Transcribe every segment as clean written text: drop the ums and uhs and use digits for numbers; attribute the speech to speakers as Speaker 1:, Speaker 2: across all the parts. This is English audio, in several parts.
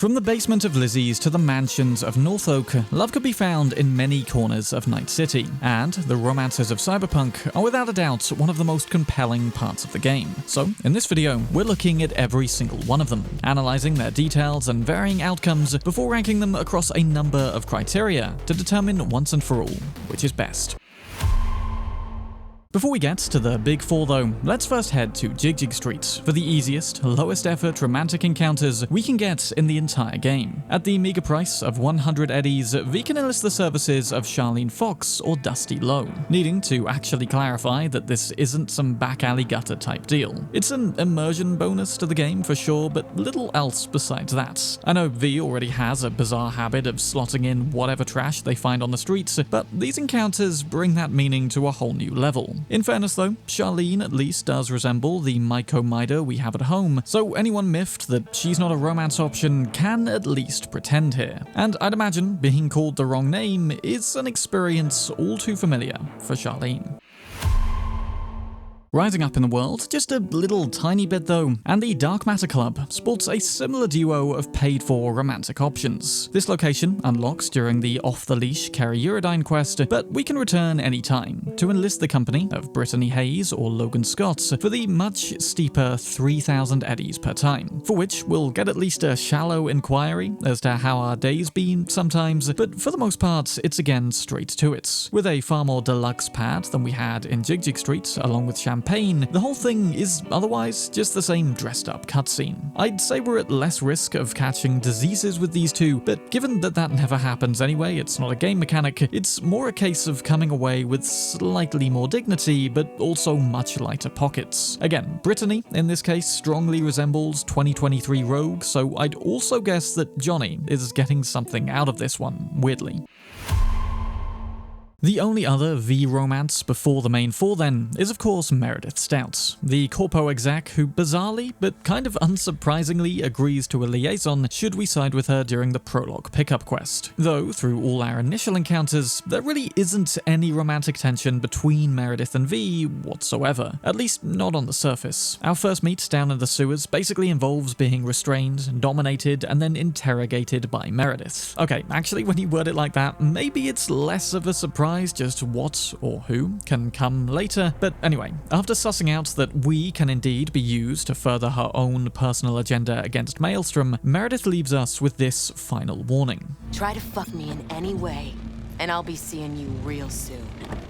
Speaker 1: From the basement of Lizzie's to the mansions of North Oak, love could be found in many corners of Night City, and the romances of Cyberpunk are without a doubt one of the most compelling parts of the game. So, in this video, we're looking at every single one of them, analysing their details and varying outcomes before ranking them across a number of criteria to determine once and for all which is best. Before we get to the big four though, let's first head to Jig Jig Street for the easiest, lowest effort romantic encounters we can get in the entire game. At the meager price of 100 eddies, we can enlist the services of Charlene Fox or Dusty Lowe, needing to actually clarify that this isn't some back alley gutter type deal. It's an immersion bonus to the game for sure, but little else besides that. I know V already has a bizarre habit of slotting in whatever trash they find on the streets, but these encounters bring that meaning to a whole new level. In fairness though, Charlene at least does resemble the Myco Mida we have at home, so anyone miffed that she's not a romance option can at least pretend here. And I'd imagine being called the wrong name is an experience all too familiar for Charlene. Rising up in the world, just a little tiny bit though, and the Dark Matter Club sports a similar duo of paid-for romantic options. This location unlocks during the off-the-leash Kerry Eurodyne quest, but we can return anytime to enlist the company of Brittany Hayes or Logan Scott for the much steeper 3,000 eddies per time, for which we'll get at least a shallow inquiry as to how our day's been sometimes, but for the most part it's again straight to it. With a far more deluxe pad than we had in Jig Jig Street, along with champagne, the whole thing is otherwise just the same dressed up cutscene. I'd say we're at less risk of catching diseases with these two, but given that that never happens anyway, it's not a game mechanic, it's more a case of coming away with slightly more dignity, but also much lighter pockets. Again, Brittany, in this case, strongly resembles 2023 Rogue, so I'd also guess that Johnny is getting something out of this one, weirdly. The only other V-romance before the main four then is of course Meredith Stout, the corpo exec who bizarrely, but kind of unsurprisingly agrees to a liaison should we side with her during the prologue pickup quest. Though, through all our initial encounters, there really isn't any romantic tension between Meredith and V whatsoever, at least not on the surface. Our first meet down in the sewers basically involves being restrained, dominated, and then interrogated by Meredith. Okay, actually when you word it like that, maybe it's less of a surprise just what or who can come later, but anyway, after sussing out that we can indeed be used to further her own personal agenda against Maelstrom, Meredith leaves us with this final warning.
Speaker 2: Try to fuck me in any way, and I'll be seeing you real soon.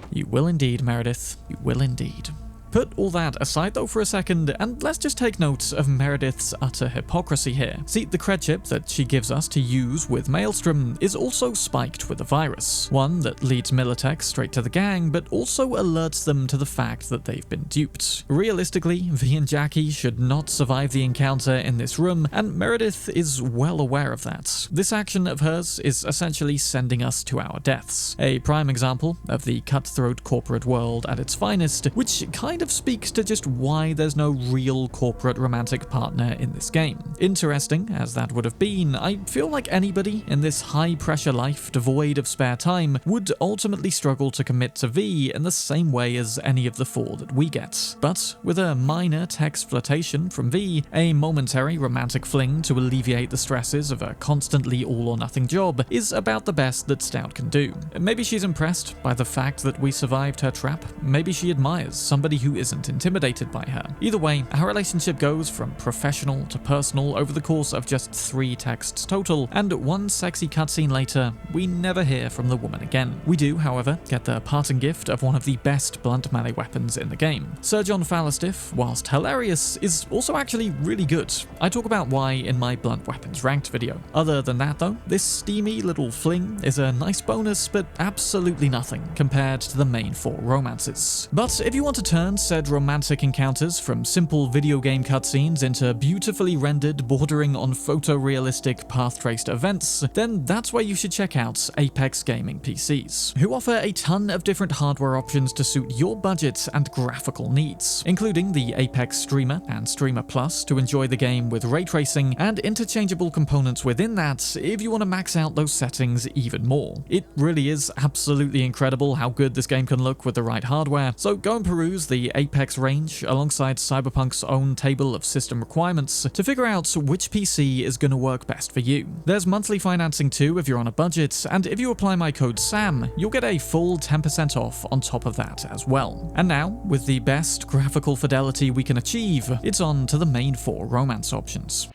Speaker 1: You will indeed, Meredith, you will indeed. Put all that aside though for a second, and let's just take note of Meredith's utter hypocrisy here. See, the cred chip that she gives us to use with Maelstrom is also spiked with a virus, one that leads Militech straight to the gang, but also alerts them to the fact that they've been duped. Realistically, V and Jackie should not survive the encounter in this room, and Meredith is well aware of that. This action of hers is essentially sending us to our deaths. A prime example of the cutthroat corporate world at its finest, which kind of speaks to just why there's no real corporate romantic partner in this game. Interesting as that would have been, I feel like anybody in this high-pressure life devoid of spare time would ultimately struggle to commit to V in the same way as any of the four that we get. But with a minor text flirtation from V, a momentary romantic fling to alleviate the stresses of a constantly all-or-nothing job is about the best that Stout can do. Maybe she's impressed by the fact that we survived her trap, maybe she admires somebody who isn't intimidated by her. Either way, our relationship goes from professional to personal over the course of just 3 texts total, and one sexy cutscene later, we never hear from the woman again. We do, however, get the parting gift of one of the best blunt melee weapons in the game. Sir John Fallistiff, whilst hilarious, is also actually really good. I talk about why in my blunt weapons ranked video. Other than that though, this steamy little fling is a nice bonus, but absolutely nothing compared to the main 4 romances. But if you want to turn said romantic encounters from simple video game cutscenes into beautifully rendered, bordering on photorealistic path-traced events, then that's where you should check out Apex Gaming PCs, who offer a ton of different hardware options to suit your budget and graphical needs, including the Apex Streamer and Streamer Plus to enjoy the game with ray tracing and interchangeable components within that if you want to max out those settings even more. It really is absolutely incredible how good this game can look with the right hardware, so go and peruse the the Apex range alongside Cyberpunk's own table of system requirements to figure out which PC is going to work best for you. There's monthly financing too if you're on a budget, and if you apply my code SAM, you'll get a full 10% off on top of that as well. And now, with the best graphical fidelity we can achieve, it's on to the main 4 romance options.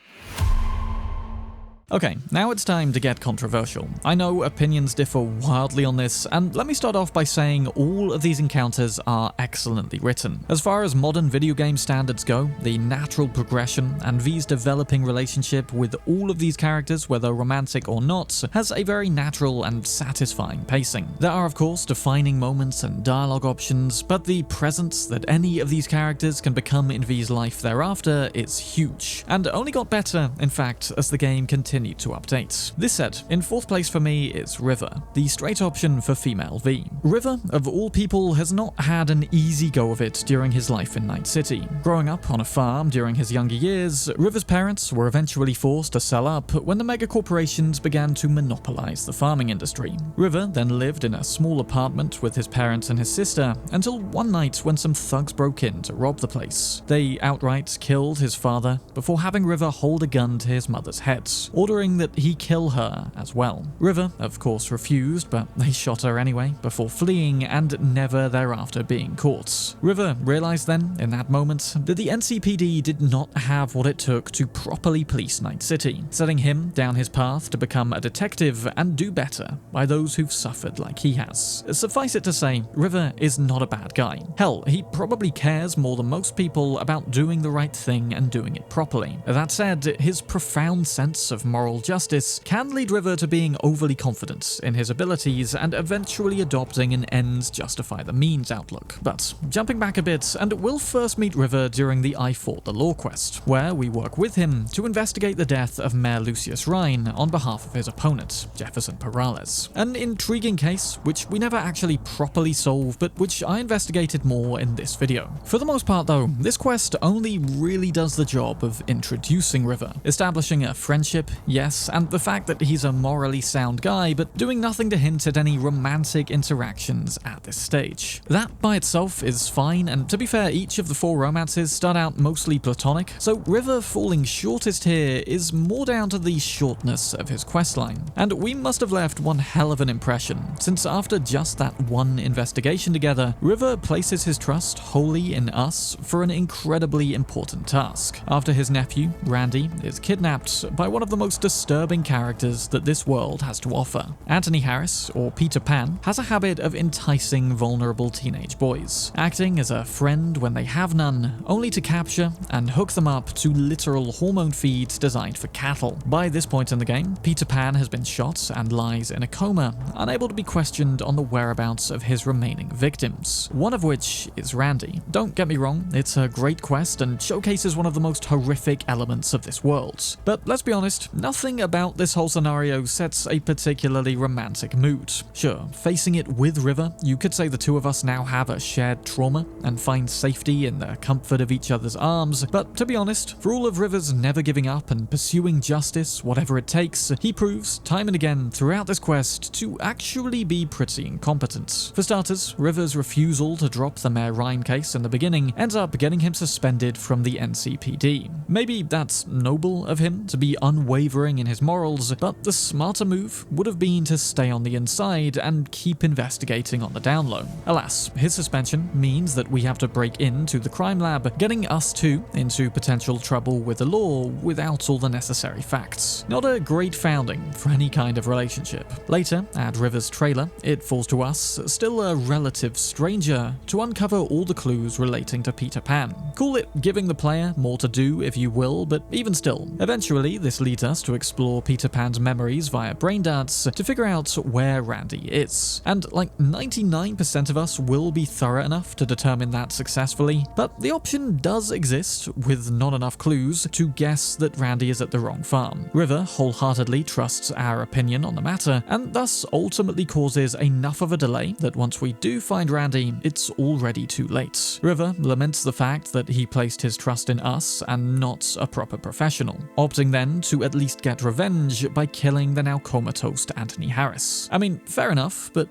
Speaker 1: Okay, now it's time to get controversial. I know opinions differ wildly on this, and let me start off by saying all of these encounters are excellently written. As far as modern video game standards go, the natural progression and V's developing relationship with all of these characters, whether romantic or not, has a very natural and satisfying pacing. There are of course defining moments and dialogue options, but the presence that any of these characters can become in V's life thereafter is huge, and only got better, in fact, as the game continued to update. This said, in 4th place for me is River, the straight option for female V. River, of all people, has not had an easy go of it during his life in Night City. Growing up on a farm during his younger years, River's parents were eventually forced to sell up when the megacorporations began to monopolize the farming industry. River then lived in a small apartment with his parents and his sister until one night when some thugs broke in to rob the place. They outright killed his father before having River hold a gun to his mother's head, ordering that he kill her as well. River, of course, refused, but they shot her anyway before fleeing and never thereafter being caught. River realized then, in that moment, that the NCPD did not have what it took to properly police Night City, setting him down his path to become a detective and do better by those who've suffered like he has. Suffice it to say, River is not a bad guy. Hell, he probably cares more than most people about doing the right thing and doing it properly. That said, his profound sense of moral justice can lead River to being overly confident in his abilities and eventually adopting an ends justify the means outlook. But jumping back a bit, and we'll first meet River during the I Fought the Law quest, where we work with him to investigate the death of Mayor Lucius Rhine on behalf of his opponent, Jefferson Perales. An intriguing case, which we never actually properly solved, but which I investigated more in this video. For the most part though, this quest only really does the job of introducing River, establishing a friendship, yes, and the fact that he's a morally sound guy, but doing nothing to hint at any romantic interactions at this stage. That by itself is fine, and to be fair, each of the 4 romances start out mostly platonic, so River falling shortest here is more down to the shortness of his questline. And we must have left one hell of an impression, since after just that one investigation together, River places his trust wholly in us for an incredibly important task. After his nephew, Randy, is kidnapped by one of the most disturbing characters that this world has to offer. Anthony Harris, or Peter Pan, has a habit of enticing vulnerable teenage boys, acting as a friend when they have none, only to capture and hook them up to literal hormone feeds designed for cattle. By this point in the game, Peter Pan has been shot and lies in a coma, unable to be questioned on the whereabouts of his remaining victims, one of which is Randy. Don't get me wrong, it's a great quest and showcases one of the most horrific elements of this world, but let's be honest, nothing about this whole scenario sets a particularly romantic mood. Sure, facing it with River, you could say the two of us now have a shared trauma and find safety in the comfort of each other's arms, but to be honest, for all of River's never giving up and pursuing justice, whatever it takes, he proves time and again throughout this quest to actually be pretty incompetent. For starters, River's refusal to drop the Mayor Rhine case in the beginning ends up getting him suspended from the NCPD. Maybe that's noble of him to be unwavering in his morals, but the smarter move would have been to stay on the inside and keep investigating on the down low. Alas, his suspension means that we have to break into the crime lab, getting us two into potential trouble with the law without all the necessary facts. Not a great founding for any kind of relationship. Later, at River's trailer, it falls to us, still a relative stranger, to uncover all the clues relating to Peter Pan. Call it giving the player more to do if you will, but even still, eventually this leads us to explore Peter Pan's memories via brain darts to figure out where Randy is. And like 99% of us will be thorough enough to determine that successfully, but the option does exist, with not enough clues, to guess that Randy is at the wrong farm. River wholeheartedly trusts our opinion on the matter, and thus ultimately causes enough of a delay that once we do find Randy, it's already too late. River laments the fact that he placed his trust in us and not a proper professional, opting then to at least least get revenge by killing the now comatose Anthony Harris. I mean, fair enough, but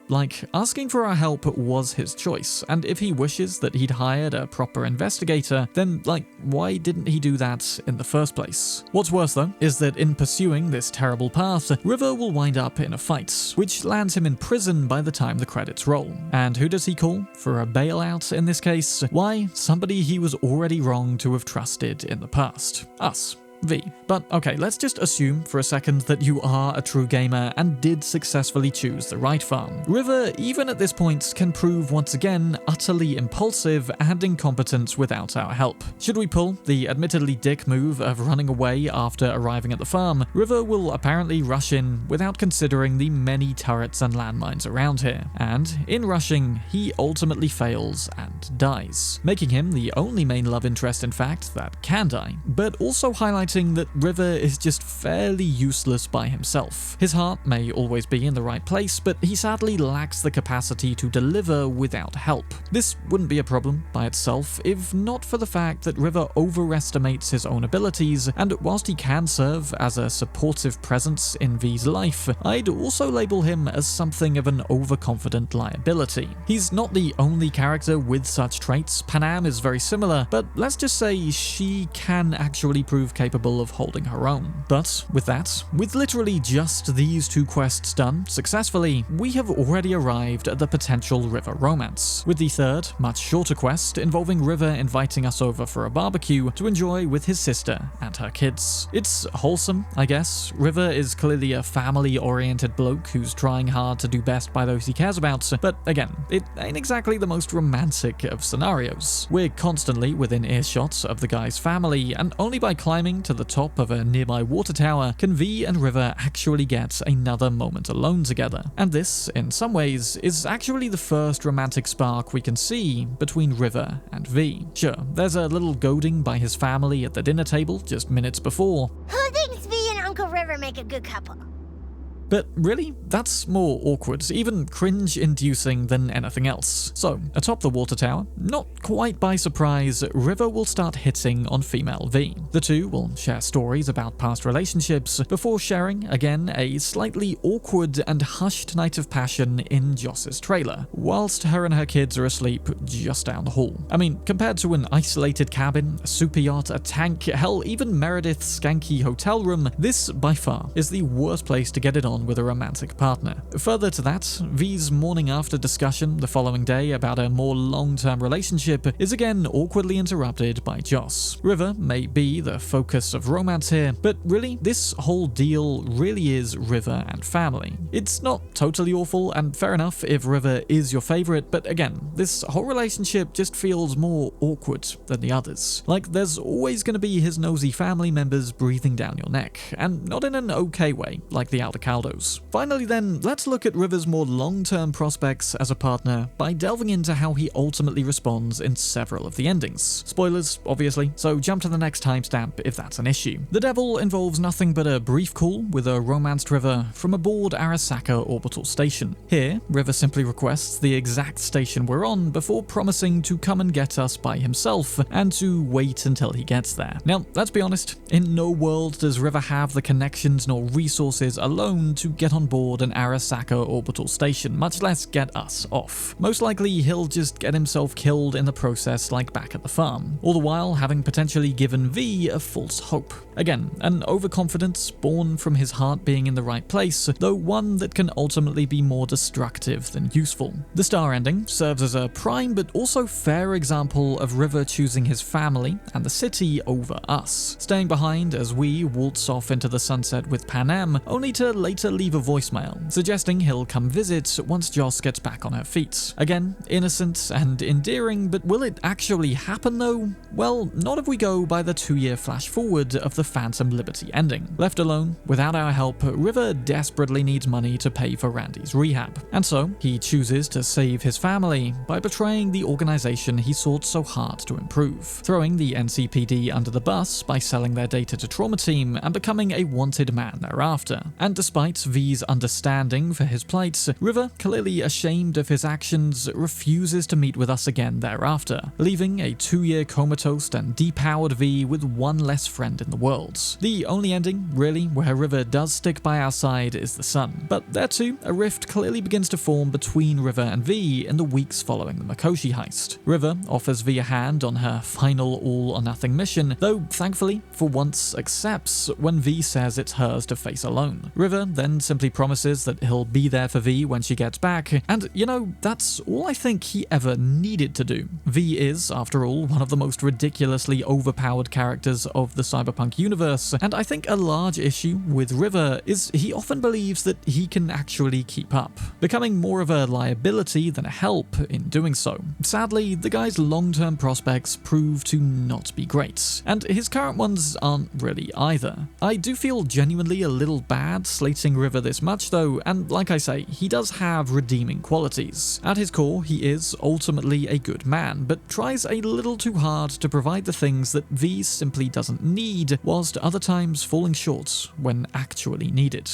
Speaker 1: asking for our help was his choice, and if he wishes that he'd hired a proper investigator, then why didn't he do that in the first place? What's worse though, is that in pursuing this terrible path, River will wind up in a fight, which lands him in prison by the time the credits roll. And who does he call for a bailout in this case? Why, somebody he was already wrong to have trusted in the past. Us. V. But okay, let's just assume for a second that you are a true gamer and did successfully choose the right farm. River, even at this point, can prove once again utterly impulsive and incompetent without our help. Should we pull the admittedly dick move of running away after arriving at the farm, River will apparently rush in without considering the many turrets and landmines around here, and in rushing, he ultimately fails and dies, making him the only main love interest in fact that can die, but also highlighting that River is just fairly useless by himself. His heart may always be in the right place, but he sadly lacks the capacity to deliver without help. This wouldn't be a problem by itself if not for the fact that River overestimates his own abilities, and whilst he can serve as a supportive presence in V's life, I'd also label him as something of an overconfident liability. He's not the only character with such traits. Panam is very similar, but let's just say she can actually prove capable of holding her own. But with literally just these two quests done successfully, we have already arrived at the potential River romance, with the third, much shorter quest involving River inviting us over for a barbecue to enjoy with his sister and her kids. It's wholesome, I guess. River is clearly a family-oriented bloke who's trying hard to do best by those he cares about, but again, it ain't exactly the most romantic of scenarios. We're constantly within earshot of the guy's family, and only by climbing to the top of a nearby water tower can V and River actually get another moment alone together. And this, in some ways, is actually the first romantic spark we can see between River and V. Sure, there's a little goading by his family at the dinner table just minutes before.
Speaker 3: Who thinks V and Uncle River make a good couple?
Speaker 1: But really, that's more awkward, even cringe-inducing than anything else. So, atop the water tower, not quite by surprise, River will start hitting on female V. The two will share stories about past relationships before sharing, again, a slightly awkward and hushed night of passion in Joss's trailer, whilst her and her kids are asleep just down the hall. I mean, compared to an isolated cabin, a super yacht, a tank, hell, even Meredith's skanky hotel room, this, by far, is the worst place to get it on with a romantic partner. Further to that, V's morning after discussion the following day about a more long-term relationship is again awkwardly interrupted by Joss. River may be the focus of romance here, but really, this whole deal really is River and family. It's not totally awful, and fair enough if River is your favorite, but again, this whole relationship just feels more awkward than the others. Like there's always going to be his nosy family members breathing down your neck, and not in an okay way, like the Aldecaldos. Finally then, let's look at River's more long-term prospects as a partner by delving into how he ultimately responds in several of the endings. Spoilers, obviously, so jump to the next timestamp if that's an issue. The Devil involves nothing but a brief call with a romanced River from aboard Arasaka Orbital Station. Here, River simply requests the exact station we're on before promising to come and get us by himself and to wait until he gets there. Now, let's be honest, in no world does River have the connections nor resources alone to get on board an Arasaka orbital station, much less get us off. Most likely, he'll just get himself killed in the process like back at the farm, all the while having potentially given V a false hope. Again, an overconfidence born from his heart being in the right place, though one that can ultimately be more destructive than useful. The star ending serves as a prime but also fair example of River choosing his family and the city over us, staying behind as we waltz off into the sunset with Panam, only to later leave a voicemail, suggesting he'll come visit once Joss gets back on her feet. Again, innocent and endearing, but will it actually happen though? Well, not if we go by the 2-year flash forward of the Phantom Liberty ending. Left alone, without our help, River desperately needs money to pay for Randy's rehab, and so he chooses to save his family by betraying the organization he sought so hard to improve, throwing the NCPD under the bus by selling their data to Trauma Team and becoming a wanted man thereafter. And despite Despite V's understanding for his plight, River, clearly ashamed of his actions, refuses to meet with us again thereafter, leaving a 2-year comatose and depowered V with one less friend in the world. The only ending, really, where River does stick by our side is the sun, but there too, a rift clearly begins to form between River and V in the weeks following the Mikoshi heist. River offers V a hand on her final all-or-nothing mission, though thankfully, for once accepts when V says it's hers to face alone. River then simply promises that he'll be there for V when she gets back, and you know, that's all I think he ever needed to do. V is, after all, one of the most ridiculously overpowered characters of the Cyberpunk universe, and I think a large issue with River is he often believes that he can actually keep up, becoming more of a liability than a help in doing so. Sadly, the guy's long-term prospects prove to not be great, and his current ones aren't really either. I do feel genuinely a little bad slating River this much though, and like I say, he does have redeeming qualities. At his core, he is ultimately a good man, but tries a little too hard to provide the things that V simply doesn't need, whilst other times falling short when actually needed.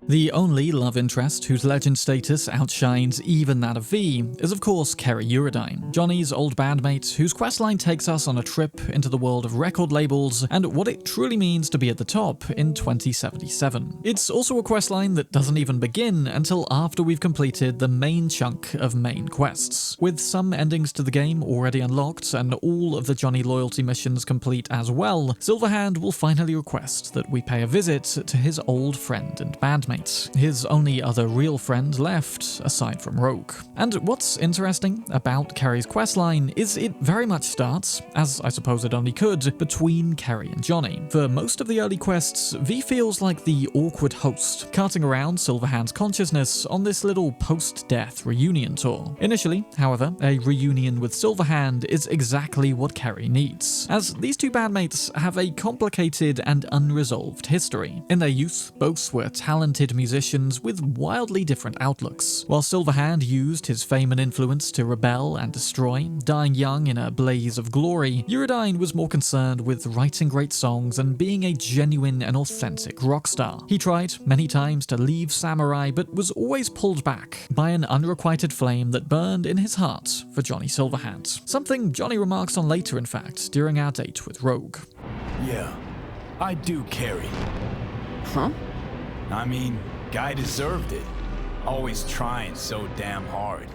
Speaker 1: The only love interest whose legend status outshines even that of V is of course Kerry Eurodyne, Johnny's old bandmate whose questline takes us on a trip into the world of record labels and what it truly means to be at the top in 2077. It's also a questline that doesn't even begin until after we've completed the main chunk of main quests. With some endings to the game already unlocked and all of the Johnny loyalty missions complete as well, Silverhand will finally request that we pay a visit to his old friend and bandmate. His only other real friend left, aside from Rogue. And what's interesting about Kerry's questline is it very much starts, as I suppose it only could, between Kerry and Johnny. For most of the early quests, V feels like the awkward host, carting around Silverhand's consciousness on this little post-death reunion tour. Initially, however, a reunion with Silverhand is exactly what Kerry needs, as these two bandmates have a complicated and unresolved history. In their youth, both were talented musicians with wildly different outlooks. While Silverhand used his fame and influence to rebel and destroy, dying young in a blaze of glory, Eurodyne was more concerned with writing great songs and being a genuine and authentic rock star. He tried many times to leave Samurai, but was always pulled back by an unrequited flame that burned in his heart for Johnny Silverhand. Something Johnny remarks on later, in fact, during our date with Rogue.
Speaker 4: Yeah, I do carry.
Speaker 2: Huh?
Speaker 4: I mean, guy deserved it. Always trying so damn hard.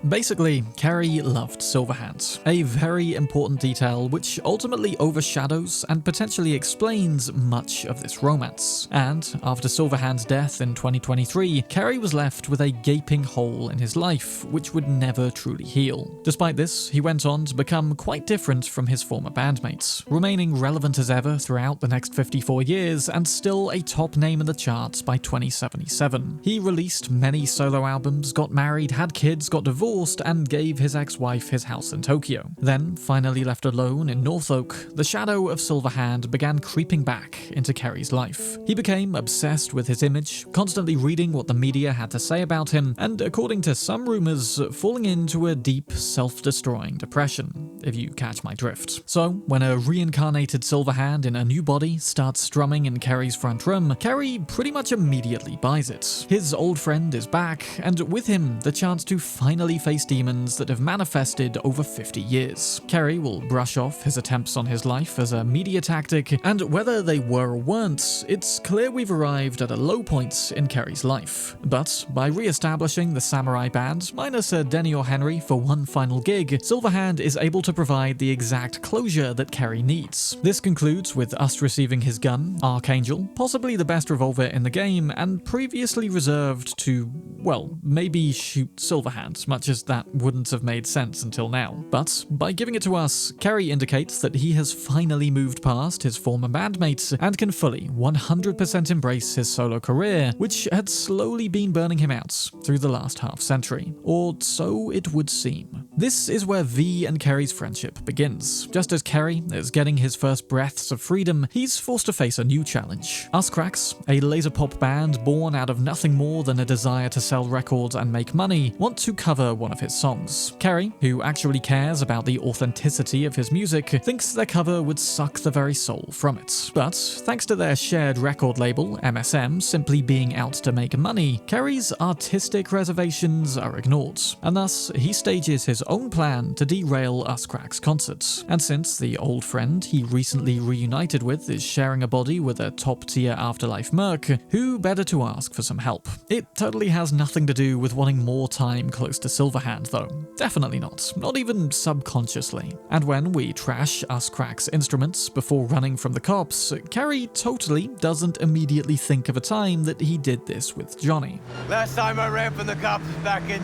Speaker 1: Basically, Kerry loved Silverhand, a very important detail which ultimately overshadows and potentially explains much of this romance. And after Silverhand's death in 2023, Kerry was left with a gaping hole in his life which would never truly heal. Despite this, he went on to become quite different from his former bandmates, remaining relevant as ever throughout the next 54 years and still a top name in the charts by 2077. He released many solo albums, got married, had kids, got divorced, and gave his ex-wife his house in Tokyo. Then, finally left alone in North Oak, the shadow of Silverhand began creeping back into Kerry's life. He became obsessed with his image, constantly reading what the media had to say about him, and according to some rumors, falling into a deep, self-destroying depression, if you catch my drift. So, when a reincarnated Silverhand in a new body starts strumming in Kerry's front room, Kerry pretty much immediately buys it. His old friend is back, and with him, the chance to finally face demons that have manifested over 50 years. Kerry will brush off his attempts on his life as a media tactic, and whether they were or weren't, it's clear we've arrived at a low point in Kerry's life. But by re-establishing the Samurai Band, minus a Denny or Henry for one final gig, Silverhand is able to provide the exact closure that Kerry needs. This concludes with us receiving his gun, Archangel, possibly the best revolver in the game, and previously reserved to, well, maybe shoot Silverhand, much as that wouldn't have made sense until now. But by giving it to us, Kerry indicates that he has finally moved past his former bandmates and can fully 100% embrace his solo career, which had slowly been burning him out through the last half century. Or so it would seem. This is where V and Kerry's friendship begins. Just as Kerry is getting his first breaths of freedom, he's forced to face a new challenge. Uscracks, a laser pop band born out of nothing more than a desire to sell records and make money, want to cover one of his songs. Kerry, who actually cares about the authenticity of his music, thinks their cover would suck the very soul from it. But thanks to their shared record label, MSM, simply being out to make money, Kerry's artistic reservations are ignored, and thus he stages his own plan to derail Uscrack's concerts. And since the old friend he recently reunited with is sharing a body with a top-tier afterlife merc, who better to ask for some help? It totally has nothing to do with wanting more time close to Silverhand though. Definitely not even subconsciously. And when we trash Uscrack's instruments before running from the cops, Kerry totally doesn't immediately think of a time that he did this with Johnny.
Speaker 5: Last time I ran from the cops was back in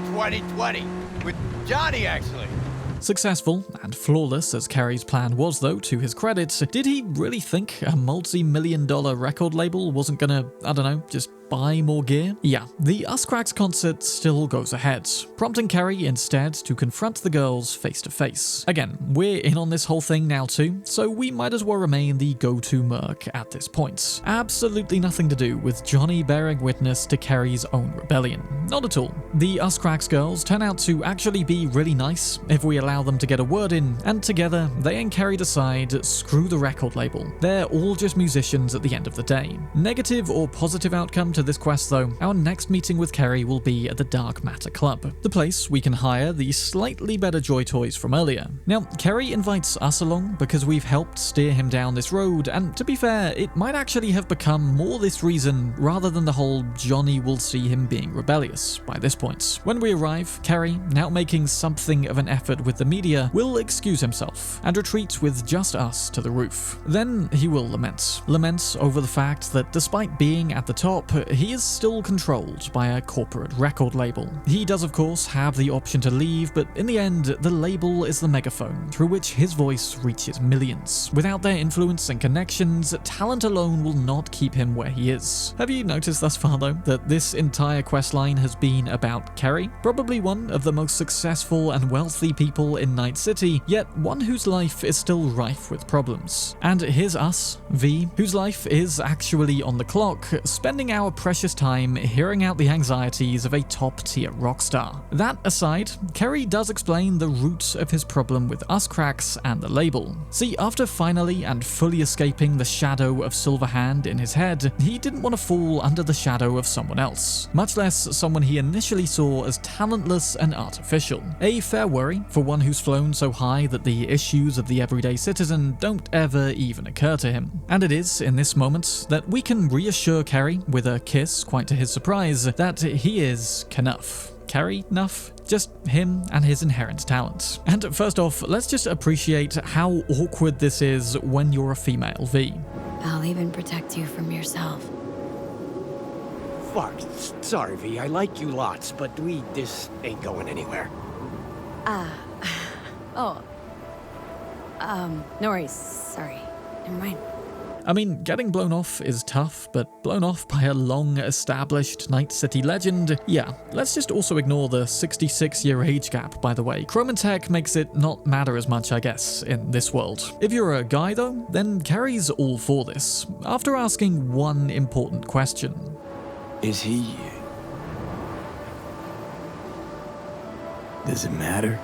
Speaker 5: 2020, with Johnny actually.
Speaker 1: Successful and flawless as Kerry's plan was though, to his credit, did he really think a multi-million-dollar record label wasn't gonna, I don't know, just buy more gear? Yeah, the Uscracks concert still goes ahead, prompting Kerry instead to confront the girls face to face. Again, we're in on this whole thing now too, so we might as well remain the go-to merc at this point. Absolutely nothing to do with Johnny bearing witness to Kerry's own rebellion. Not at all. The Uscracks girls turn out to actually be really nice if we allow them to get a word in, and together they and Kerry decide, screw the record label. They're all just musicians at the end of the day. Negative or positive outcome to this quest though, our next meeting with Kerry will be at the Dark Matter Club, the place we can hire the slightly better Joytoys from earlier. Now, Kerry invites us along because we've helped steer him down this road, and to be fair, it might actually have become more this reason rather than the whole Johnny will see him being rebellious by this point. When we arrive, Kerry, now making something of an effort with the media, will excuse himself and retreat with just us to the roof. Then he will lament over the fact that despite being at the top, he is still controlled by a corporate record label. He does of course have the option to leave, but in the end, the label is the megaphone through which his voice reaches millions. Without their influence and connections, talent alone will not keep him where he is. Have you noticed thus far though, that this entire questline has been about Kerry? Probably one of the most successful and wealthy people in Night City, yet one whose life is still rife with problems. And here's us, V, whose life is actually on the clock, spending our precious time hearing out the anxieties of a top-tier rock star. That aside, Kerry does explain the roots of his problem with Uscracks and the label. See, after finally and fully escaping the shadow of Silverhand in his head, he didn't want to fall under the shadow of someone else, much less someone he initially saw as talentless and artificial. A fair worry for one who's flown so high that the issues of the everyday citizen don't ever even occur to him. And it is in this moment that we can reassure Kerry, with a kiss quite to his surprise, that he is Knuff. Kerry Nuff? Just him and his inherent talent. And first off, let's just appreciate how awkward this is when you're a female V.
Speaker 2: I'll even protect you from yourself.
Speaker 6: Fuck. Sorry, V. I like you lots, but this ain't going anywhere.
Speaker 2: No worries. Sorry. Never mind.
Speaker 1: I mean, getting blown off is tough, but blown off by a long-established Night City legend? Yeah, let's just also ignore the 66-year age gap, by the way. Chrome and Tech makes it not matter as much, I guess, in this world. If you're a guy, though, then Kerry's all for this, after asking one important question.
Speaker 4: Is he... Does it matter?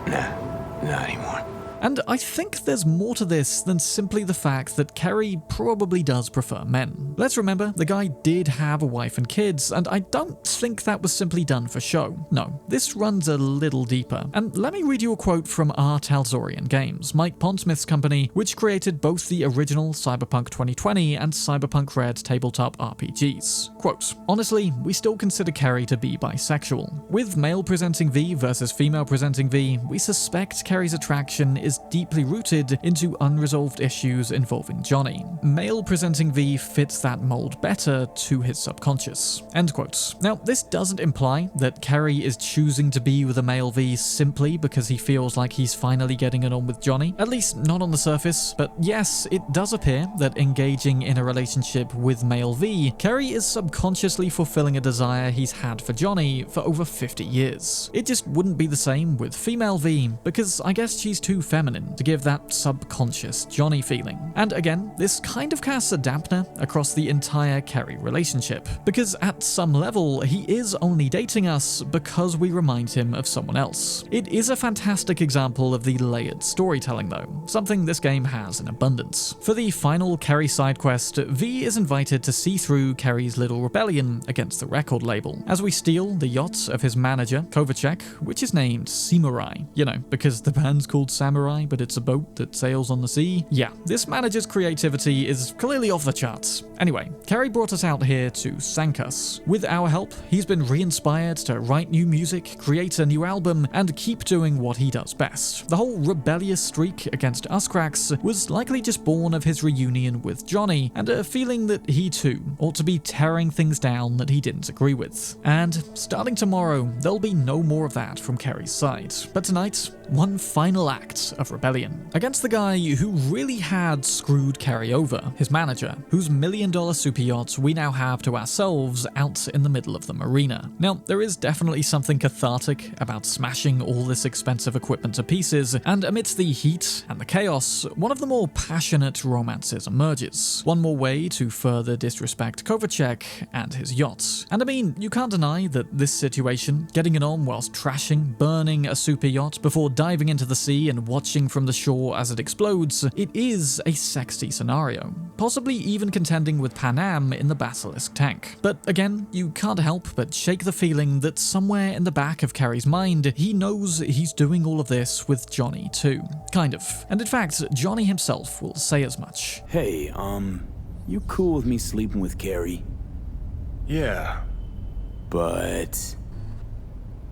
Speaker 4: Nah, not anymore.
Speaker 1: And I think there's more to this than simply the fact that Kerry probably does prefer men. Let's remember, the guy did have a wife and kids, and I don't think that was simply done for show. No, this runs a little deeper. And let me read you a quote from R. Talzorian Games, Mike Pondsmith's company, which created both the original Cyberpunk 2020 and Cyberpunk Red tabletop RPGs. Quote, honestly, we still consider Kerry to be bisexual. With male-presenting V versus female-presenting V, we suspect Kerry's attraction is deeply rooted into unresolved issues involving Johnny. Male-presenting V fits that mold better to his subconscious." End quote. Now, this doesn't imply that Kerry is choosing to be with a male V simply because he feels like he's finally getting it on with Johnny, at least not on the surface, but yes, it does appear that engaging in a relationship with male V, Kerry is subconsciously fulfilling a desire he's had for Johnny for over 50 years. It just wouldn't be the same with female V, because I guess she's too feminine to give that subconscious Johnny feeling. And again, this kind of casts a dampener across the entire Kerry relationship, because at some level, he is only dating us because we remind him of someone else. It is a fantastic example of the layered storytelling though, something this game has in abundance. For the final Kerry side quest, V is invited to see through Kerry's little rebellion against the record label, as we steal the yacht of his manager, Kovacek, which is named Samurai. You know, because the band's called Samurai, but it's a boat that sails on the sea. Yeah, this manager's creativity is clearly off the charts. Anyway, Kerry brought us out here to thank us. With our help, he's been re-inspired to write new music, create a new album, and keep doing what he does best. The whole rebellious streak against us cracks was likely just born of his reunion with Johnny, and a feeling that he too ought to be tearing things down that he didn't agree with. And starting tomorrow, there'll be no more of that from Kerry's side. But tonight, one final act of rebellion against the guy who really had screwed Kerry over, his manager, whose $1 million super yacht we now have to ourselves out in the middle of the marina. Now, there is definitely something cathartic about smashing all this expensive equipment to pieces, and amidst the heat and the chaos, one of the more passionate romances emerges. One more way to further disrespect Kovacek and his yacht. And I mean, you can't deny that this situation, getting it on whilst trashing, burning a super yacht before diving into the sea and watching from the shore as it explodes, it is a sexy scenario, possibly even contending with Panam in the Basilisk tank. But again, you can't help but shake the feeling that somewhere in the back of Kerry's mind, he knows he's doing all of this with Johnny too. Kind of. And in fact, Johnny himself will say as much.
Speaker 4: Hey, you cool with me sleeping with Kerry?
Speaker 7: Yeah.
Speaker 4: But...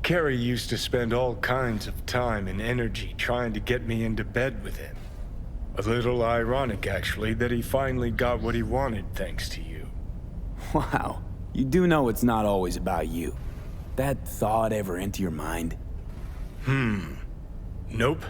Speaker 7: Kerry used to spend all kinds of time and energy trying to get me into bed with him. A little ironic, actually, that he finally got what he wanted thanks to you.
Speaker 4: Wow, you do know it's not always about you. That thought ever enter your mind?
Speaker 7: Nope.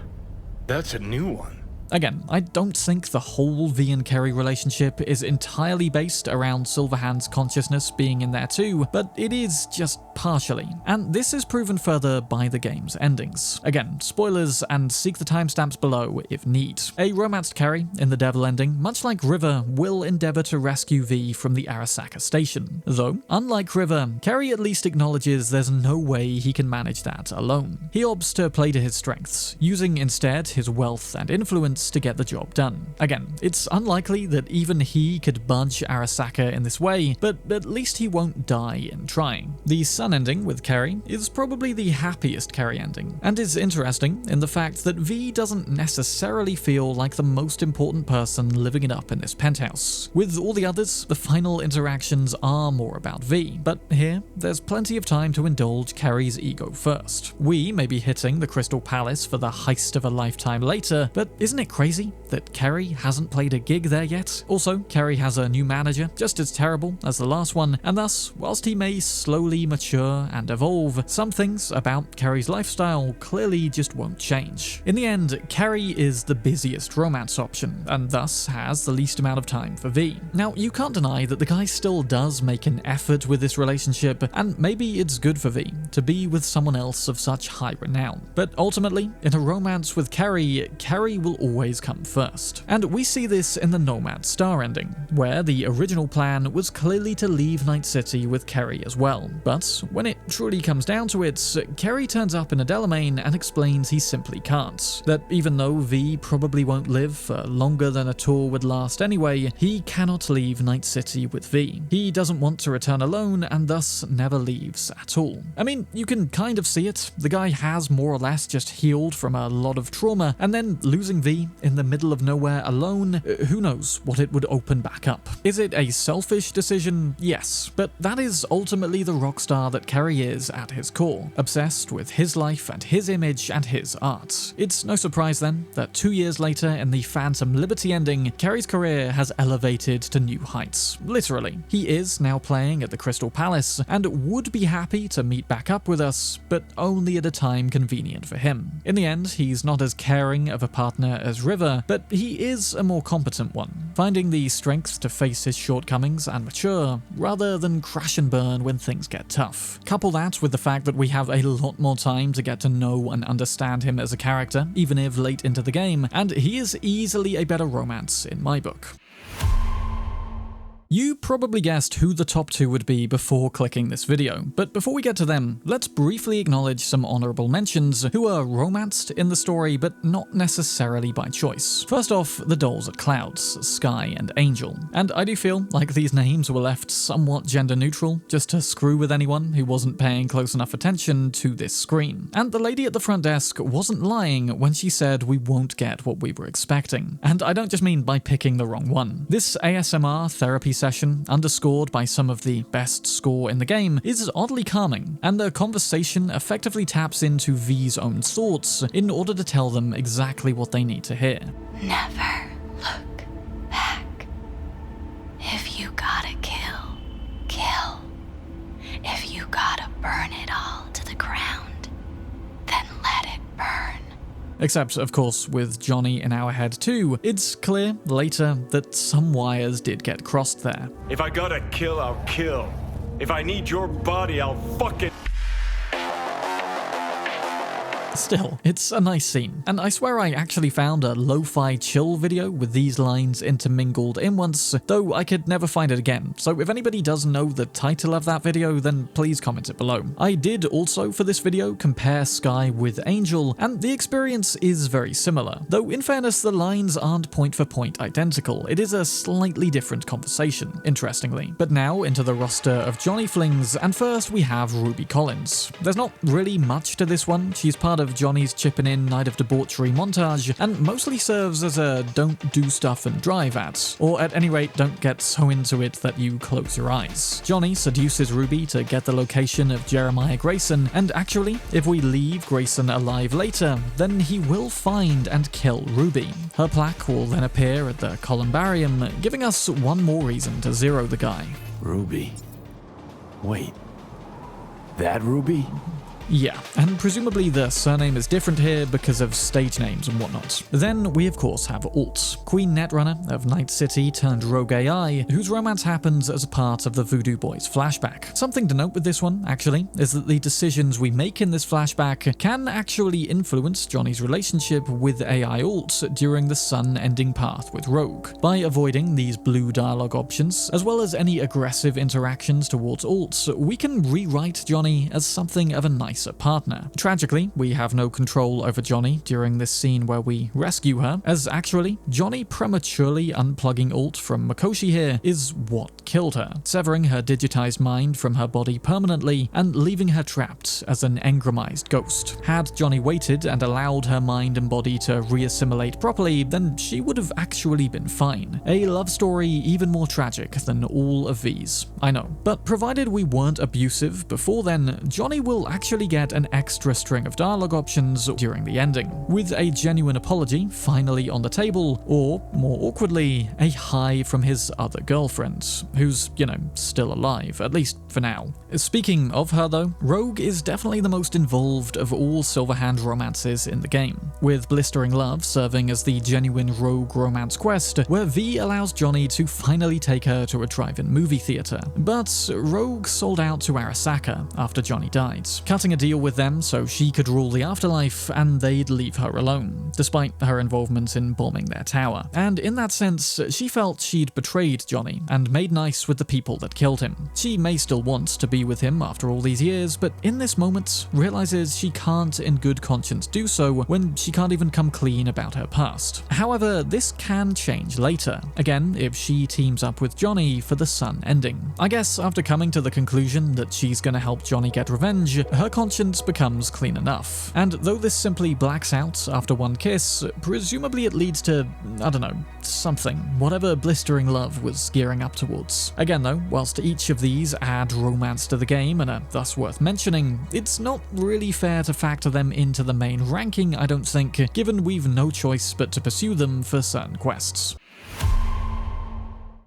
Speaker 7: That's a new one.
Speaker 1: Again, I don't think the whole V and Kerry relationship is entirely based around Silverhand's consciousness being in there too, but it is just partially. And this is proven further by the game's endings. Again, spoilers, and seek the timestamps below if need. A romanced Kerry in the Devil ending, much like River, will endeavor to rescue V from the Arasaka station. Though, unlike River, Kerry at least acknowledges there's no way he can manage that alone. He opts to play to his strengths, using instead his wealth and influence to get the job done. Again, it's unlikely that even he could budge Arasaka in this way, but at least he won't die in trying. The Sun ending with Kerry is probably the happiest Kerry ending, and is interesting in the fact that V doesn't necessarily feel like the most important person living it up in this penthouse. With all the others, the final interactions are more about V, but here, there's plenty of time to indulge Kerry's ego first. We may be hitting the Crystal Palace for the heist of a lifetime later, but isn't it crazy that Kerry hasn't played a gig there yet? Also, Kerry has a new manager, just as terrible as the last one, and thus, whilst he may slowly mature and evolve, some things about Kerry's lifestyle clearly just won't change. In the end, Kerry is the busiest romance option, and thus has the least amount of time for V. Now, you can't deny that the guy still does make an effort with this relationship, and maybe it's good for V to be with someone else of such high renown. But ultimately, in a romance with Kerry, Kerry will always come first. And we see this in the Nomad Star ending, where the original plan was clearly to leave Night City with Kerry as well, but when it truly comes down to it, Kerry turns up in Adelamain and explains he simply can't. That even though V probably won't live for longer than a tour would last anyway, he cannot leave Night City with V. He doesn't want to return alone and thus never leaves at all. I mean, you can kind of see it. The guy has more or less just healed from a lot of trauma, and then losing V V in the middle of nowhere alone, who knows what it would open back up. Is it a selfish decision? Yes, but that is ultimately the rock star that Kerry is at his core, obsessed with his life and his image and his art. It's no surprise then that 2 years later in the Phantom Liberty ending, Kerry's career has elevated to new heights. Literally. He is now playing at the Crystal Palace and would be happy to meet back up with us, but only at a time convenient for him. In the end, he's not as caring of a partner as River, but he is a more competent one, finding the strength to face his shortcomings and mature, rather than crash and burn when things get tough. Couple that with the fact that we have a lot more time to get to know and understand him as a character, even if late into the game, and he is easily a better romance in my book. You probably guessed who the top 2 would be before clicking this video, but before we get to them, let's briefly acknowledge some honourable mentions who are romanced in the story but not necessarily by choice. First off, the dolls at Clouds, Sky and Angel, and I do feel like these names were left somewhat gender neutral, just to screw with anyone who wasn't paying close enough attention to this screen. And the lady at the front desk wasn't lying when she said we won't get what we were expecting. And I don't just mean by picking the wrong one. This ASMR therapy session, underscored by some of the best score in the game, is oddly calming, and the conversation effectively taps into V's own thoughts in order to tell them exactly what they need to hear.
Speaker 8: Never look back. If you gotta kill, kill. If you gotta burn it all to the ground, then let it burn.
Speaker 1: Except, of course, with Johnny in our head too, it's clear later that some wires did get crossed there.
Speaker 7: If I gotta kill, I'll kill. If I need your body, I'll fucking...
Speaker 1: Still, it's a nice scene, and I swear I actually found a lo-fi chill video with these lines intermingled in once, though I could never find it again, so if anybody does know the title of that video, then please comment it below. I did also, for this video, compare Sky with Angel, and the experience is very similar, though in fairness the lines aren't point for point identical, it is a slightly different conversation, interestingly. But now into the roster of Johnny flings, and first we have Ruby Collins. There's not really much to this one, she's part of Johnny's chipping in night of debauchery montage, and mostly serves as a don't do stuff and drive at, or at any rate don't get so into it that you close your eyes. Johnny seduces Ruby to get the location of Jeremiah Grayson, and actually, if we leave Grayson alive later, then he will find and kill Ruby. Her plaque will then appear at the columbarium, giving us one more reason to zero the guy.
Speaker 4: Ruby. Wait. That Ruby?
Speaker 1: Yeah, and presumably the surname is different here because of stage names and whatnot. Then we of course have Alt, Queen Netrunner of Night City turned rogue AI, whose romance happens as a part of the Voodoo Boys flashback. Something to note with this one, actually, is that the decisions we make in this flashback can actually influence Johnny's relationship with AI Alt during the sun-ending path with Rogue. By avoiding these blue dialogue options, as well as any aggressive interactions towards Alt, we can rewrite Johnny as something of a nicer partner. Tragically, we have no control over Johnny during this scene where we rescue her, as actually, Johnny prematurely unplugging Alt from Makoshi here is what killed her, severing her digitized mind from her body permanently and leaving her trapped as an engramized ghost. Had Johnny waited and allowed her mind and body to reassimilate properly, then she would have actually been fine. A love story even more tragic than all of these, I know. But provided we weren't abusive before then, Johnny will actually get an extra string of dialogue options during the ending, with a genuine apology finally on the table, or, more awkwardly, a hi from his other girlfriend, who's, you know, still alive, at least for now. Speaking of her though, Rogue is definitely the most involved of all Silverhand romances in the game, with Blistering Love serving as the genuine Rogue romance quest, where V allows Johnny to finally take her to a drive-in movie theater. But Rogue sold out to Arasaka after Johnny died, cutting a deal with them so she could rule the afterlife and they'd leave her alone, despite her involvement in bombing their tower. And in that sense, she felt she'd betrayed Johnny and made nice with the people that killed him. She may still want to be with him after all these years, but in this moment, realizes she can't in good conscience do so when she can't even come clean about her past. However, this can change later, again if she teams up with Johnny for the sun ending. I guess after coming to the conclusion that she's gonna help Johnny get revenge, her conscience becomes clean enough. And though this simply blacks out after one kiss, presumably it leads to, I don't know, something, whatever blistering love was gearing up towards. Again though, whilst each of these add romance to the game and are thus worth mentioning, it's not really fair to factor them into the main ranking, I don't think, given we've no choice but to pursue them for certain quests.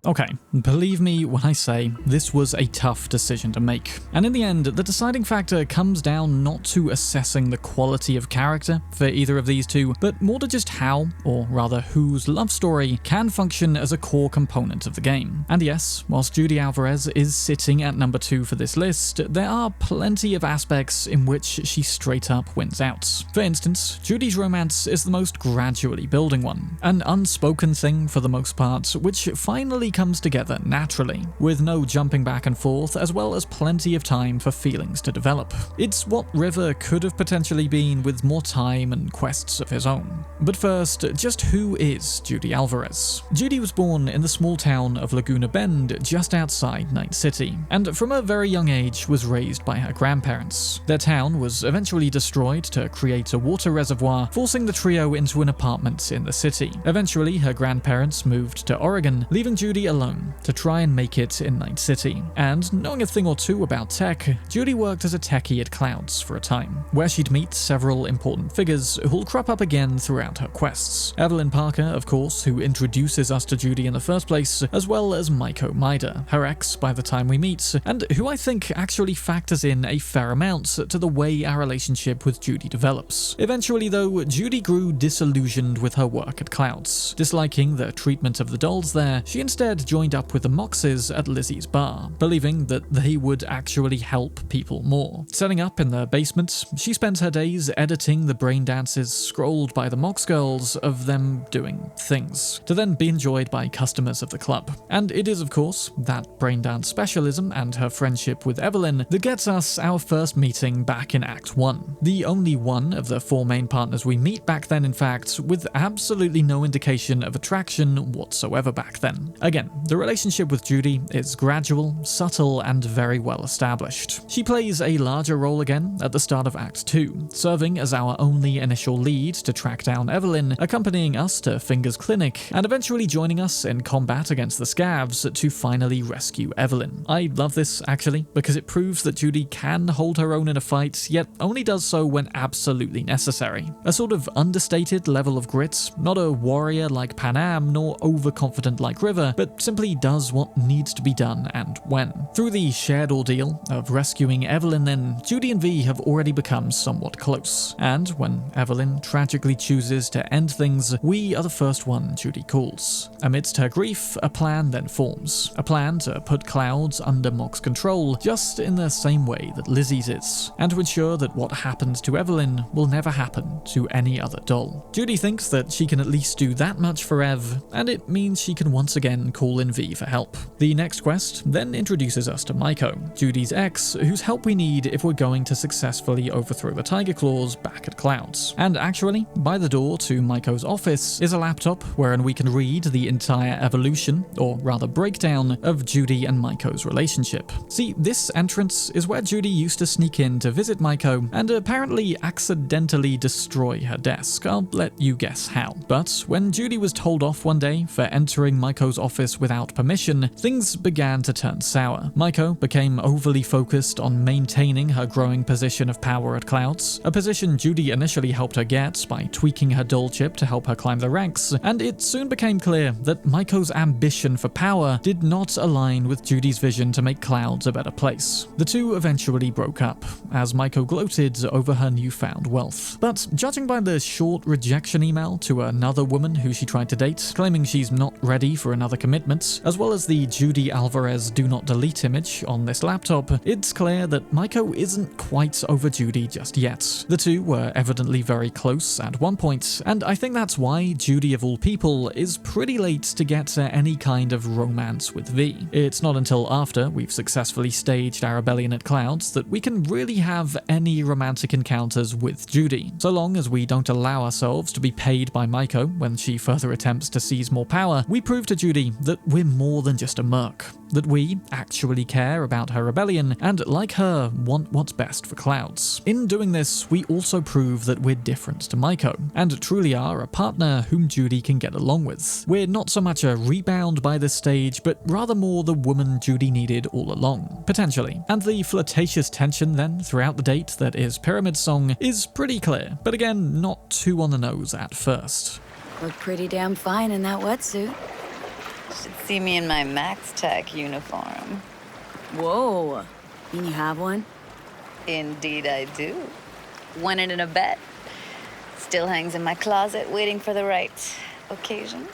Speaker 1: Okay, believe me when I say this was a tough decision to make. And in the end, the deciding factor comes down not to assessing the quality of character for either of these two, but more to just how, or rather whose love story can function as a core component of the game. And yes, whilst Judy Alvarez is sitting at number 2 for this list, there are plenty of aspects in which she straight up wins out. For instance, Judy's romance is the most gradually building one, an unspoken thing for the most part, which finally comes together naturally, with no jumping back and forth, as well as plenty of time for feelings to develop. It's what River could have potentially been with more time and quests of his own. But first, just who is Judy Alvarez? Judy was born in the small town of Laguna Bend, just outside Night City, and from a very young age was raised by her grandparents. Their town was eventually destroyed to create a water reservoir, forcing the trio into an apartment in the city. Eventually, her grandparents moved to Oregon, leaving Judy alone to try and make it in Night City. And knowing a thing or two about tech, Judy worked as a techie at Clouds for a time, where she'd meet several important figures who'll crop up again throughout her quests. Evelyn Parker, of course, who introduces us to Judy in the first place, as well as Maiko Maeda, her ex by the time we meet, and who I think actually factors in a fair amount to the way our relationship with Judy develops. Eventually though, Judy grew disillusioned with her work at Clouds. Disliking the treatment of the dolls there, she instead joined up with the Moxes at Lizzie's bar, believing that they would actually help people more. Setting up in their basement, she spent her days editing the brain dances scrolled by the Mox girls of them doing things, to then be enjoyed by customers of the club. And it is of course that brain dance specialism and her friendship with Evelyn that gets us our first meeting back in Act 1. The only one of the 4 main partners we meet back then, in fact, with absolutely no indication of attraction whatsoever back then. Again, the relationship with Judy is gradual, subtle, and very well established. She plays a larger role again at the start of Act 2, serving as our only initial lead to track down Evelyn, accompanying us to Finger's clinic, and eventually joining us in combat against the Scavs to finally rescue Evelyn. I love this, actually, because it proves that Judy can hold her own in a fight, yet only does so when absolutely necessary. A sort of understated level of grit, not a warrior like Panam, nor overconfident like River, but simply does what needs to be done and when. Through the shared ordeal of rescuing Evelyn then, Judy and V have already become somewhat close, and when Evelyn tragically chooses to end things, we are the first one Judy calls. Amidst her grief, a plan then forms. A plan to put Clouds under Mox control, just in the same way that Lizzie's is, and to ensure that what happens to Evelyn will never happen to any other doll. Judy thinks that she can at least do that much for Ev, and it means she can once again call in V for help. The next quest then introduces us to Maiko, Judy's ex, whose help we need if we're going to successfully overthrow the Tiger Claws back at Clouds. And actually, by the door to Maiko's office is a laptop wherein we can read the entire evolution, or rather breakdown, of Judy and Maiko's relationship. See, this entrance is where Judy used to sneak in to visit Maiko and apparently accidentally destroy her desk. I'll let you guess how. But when Judy was told off one day for entering Maiko's office without permission, things began to turn sour. Maiko became overly focused on maintaining her growing position of power at Clouds, a position Judy initially helped her get by tweaking her doll chip to help her climb the ranks, and it soon became clear that Maiko's ambition for power did not align with Judy's vision to make Clouds a better place. The two eventually broke up, as Maiko gloated over her newfound wealth. But judging by the short rejection email to another woman who she tried to date, claiming she's not ready for another commitment, as well as the Judy Alvarez do not delete image on this laptop, it's clear that Maiko isn't quite over Judy just yet. The two were evidently very close at one point, and I think that's why Judy of all people is pretty late to get any kind of romance with V. It's not until after we've successfully staged our rebellion at Clouds that we can really have any romantic encounters with Judy, so long as we don't allow ourselves to be paid by Maiko when she further attempts to seize more power. We prove to Judy that we're more than just a merc, that we actually care about her rebellion and, like her, want what's best for Clouds. In doing this, we also prove that we're different to Maiko, and truly are a partner whom Judy can get along with. We're not so much a rebound by this stage, but rather more the woman Judy needed all along, potentially. And the flirtatious tension then throughout the date that is Pyramid Song is pretty clear, but again, not too on the nose at first.
Speaker 8: Look pretty damn fine in that wetsuit.
Speaker 9: Should see me in my Max Tech uniform.
Speaker 8: Whoa. Mean you have one?
Speaker 9: Indeed I do. Won it in a bet. Still hangs in my closet waiting for the right occasion.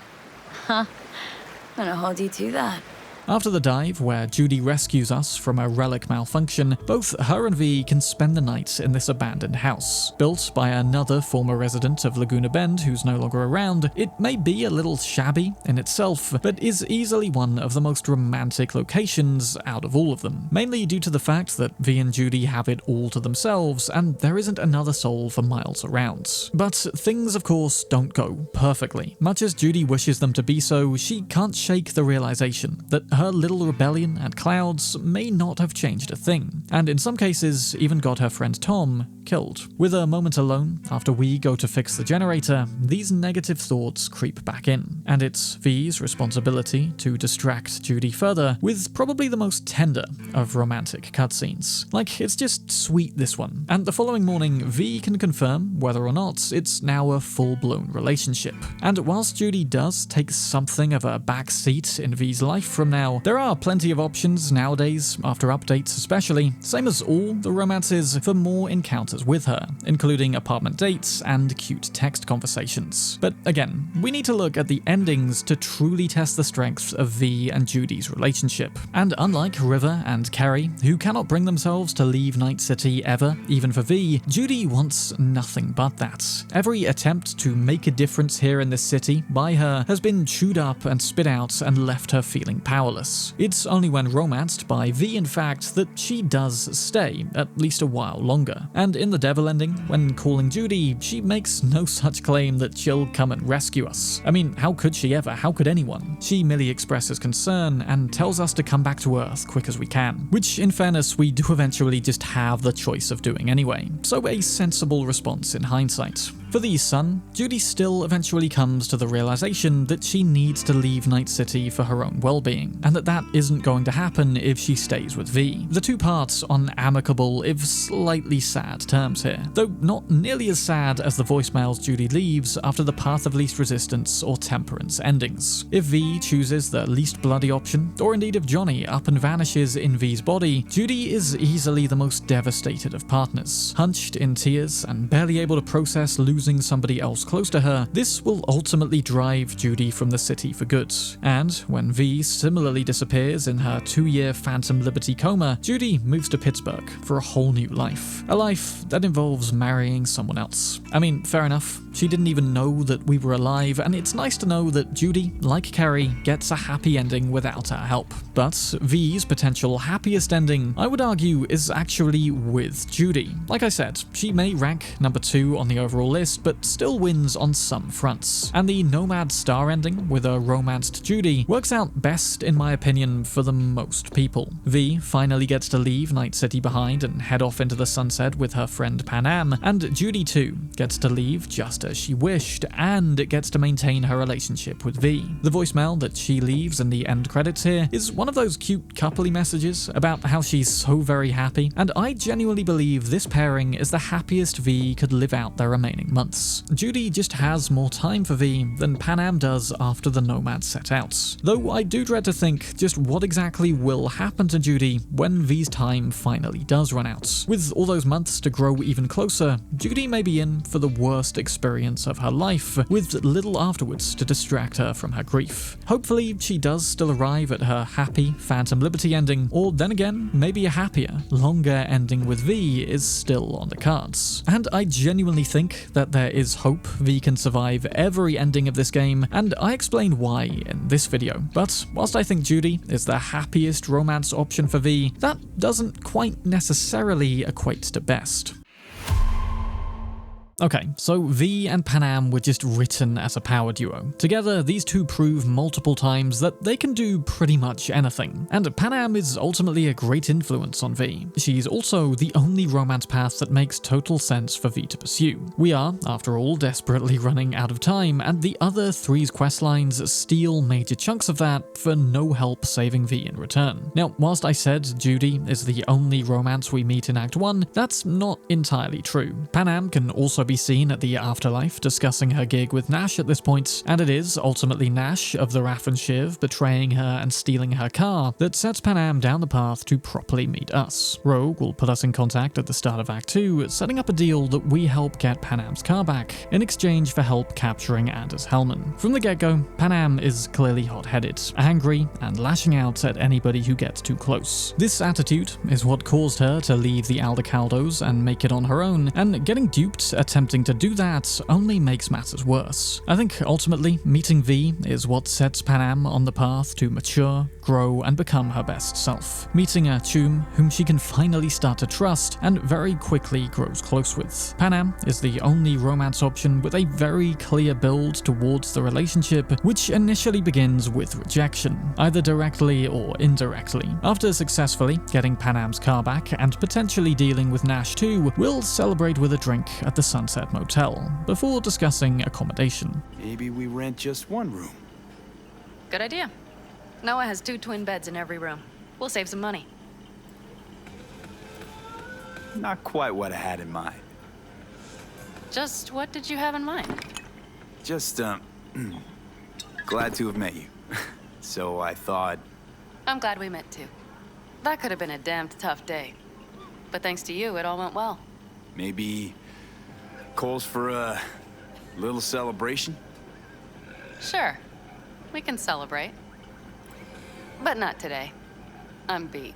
Speaker 8: Huh. I'm gonna hold you to that.
Speaker 1: After the dive, where Judy rescues us from a relic malfunction, both her and V can spend the night in this abandoned house. Built by another former resident of Laguna Bend who's no longer around, it may be a little shabby in itself, but is easily one of the most romantic locations out of all of them, mainly due to the fact that V and Judy have it all to themselves and there isn't another soul for miles around. But things, of course, don't go perfectly. Much as Judy wishes them to be so, she can't shake the realization that her little rebellion at Clouds may not have changed a thing, and in some cases even got her friend Tom killed. With a moment alone, after we go to fix the generator, these negative thoughts creep back in, and it's V's responsibility to distract Judy further with probably the most tender of romantic cutscenes. Like, it's just sweet, this one. And the following morning, V can confirm whether or not it's now a full-blown relationship. And whilst Judy does take something of a back seat in V's life from now, there are plenty of options nowadays, after updates especially, same as all the romances, for more encounters with her, including apartment dates and cute text conversations. But again, we need to look at the endings to truly test the strength of V and Judy's relationship. And unlike River and Kerry, who cannot bring themselves to leave Night City ever, even for V, Judy wants nothing but that. Every attempt to make a difference here in this city by her has been chewed up and spit out and left her feeling powerless. It's only when romanced by V, in fact, that she does stay at least a while longer. And in the Devil ending, when calling Judy, she makes no such claim that she'll come and rescue us. I mean, how could she ever? How could anyone? She merely expresses concern and tells us to come back to Earth quick as we can, which in fairness we do eventually just have the choice of doing anyway, so a sensible response in hindsight. For the Sun, Judy still eventually comes to the realization that she needs to leave Night City for her own well-being, and that isn't going to happen if she stays with V. The two parts on amicable, if slightly sad terms here, though not nearly as sad as the voicemails Judy leaves after the Path of Least Resistance or Temperance endings. If V chooses the least bloody option, or indeed if Johnny up and vanishes in V's body, Judy is easily the most devastated of partners. Hunched in tears and barely able to process losing somebody else close to her, this will ultimately drive Judy from the city for good. And when V similarly disappears in her 2-year Phantom Liberty coma, Judy moves to Pittsburgh for a whole new life. A life that involves marrying someone else. I mean, fair enough, she didn't even know that we were alive, and it's nice to know that Judy, like Kerry, gets a happy ending without our help. But V's potential happiest ending, I would argue, is actually with Judy. Like I said, she may rank number 2 on the overall list, but still wins on some fronts. And the Nomad Star ending, with a romanced Judy, works out best in my opinion for the most people. V finally gets to leave Night City behind and head off into the sunset with her friend Panam, and Judy too gets to leave just as she wished, and gets to maintain her relationship with V. The voicemail that she leaves in the end credits here is one of those cute coupley messages about how she's so very happy, and I genuinely believe this pairing is the happiest V could live out their remaining months. Judy just has more time for V than Panam does after the Nomad set out. Though I do dread to think just what exactly will happen to Judy when V's time finally does run out. With all those months to grow even closer, Judy may be in for the worst experience of her life, with little afterwards to distract her from her grief. Hopefully she does still arrive at her happy Phantom Liberty ending, or then again, maybe a happier, longer ending with V is still on the cards. And I genuinely think that there is hope V can survive every ending of this game, and I explained why in this video. But whilst I think Judy is the happiest romance option for V, that doesn't quite necessarily equate to best. Okay, so V and Panam were just written as a power duo. Together, these two prove multiple times that they can do pretty much anything. And Panam is ultimately a great influence on V. She's also the only romance path that makes total sense for V to pursue. We are, after all, desperately running out of time, and the other three's questlines steal major chunks of that for no help saving V in return. Now, whilst I said Judy is the only romance we meet in Act 1, that's not entirely true. Panam can also be seen at the afterlife discussing her gig with Nash at this point, and it is ultimately Nash of the Raffen Shiv betraying her and stealing her car that sets Panam down the path to properly meet us. Rogue will put us in contact at the start of Act 2, setting up a deal that we help get Panam's car back in exchange for help capturing Anders Hellman. From the get-go, Panam is clearly hot-headed, angry, and lashing out at anybody who gets too close. This attitude is what caused her to leave the Aldecaldos and make it on her own, and getting duped attempting to do that only makes matters worse. I think ultimately, meeting V is what sets Panam on the path to mature, grow, and become her best self. Meeting a Chum whom she can finally start to trust and very quickly grows close with. Panam is the only romance option with a very clear build towards the relationship, which initially begins with rejection, either directly or indirectly. After successfully getting Panam's car back and potentially dealing with Nash too, we'll celebrate with a drink at the Sunset Motel, before discussing accommodation.
Speaker 4: Maybe we rent just one room.
Speaker 9: Good idea. Noah has 2 twin beds in every room. We'll save some money.
Speaker 4: Not quite what I had in mind.
Speaker 9: Just what did you have in mind?
Speaker 4: Just, glad to have met you. So I thought...
Speaker 9: I'm glad we met too. That could have been a damned tough day. But thanks to you, it all went well.
Speaker 4: Maybe... calls for a little celebration?
Speaker 9: Sure. We can celebrate. But not today. I'm beat.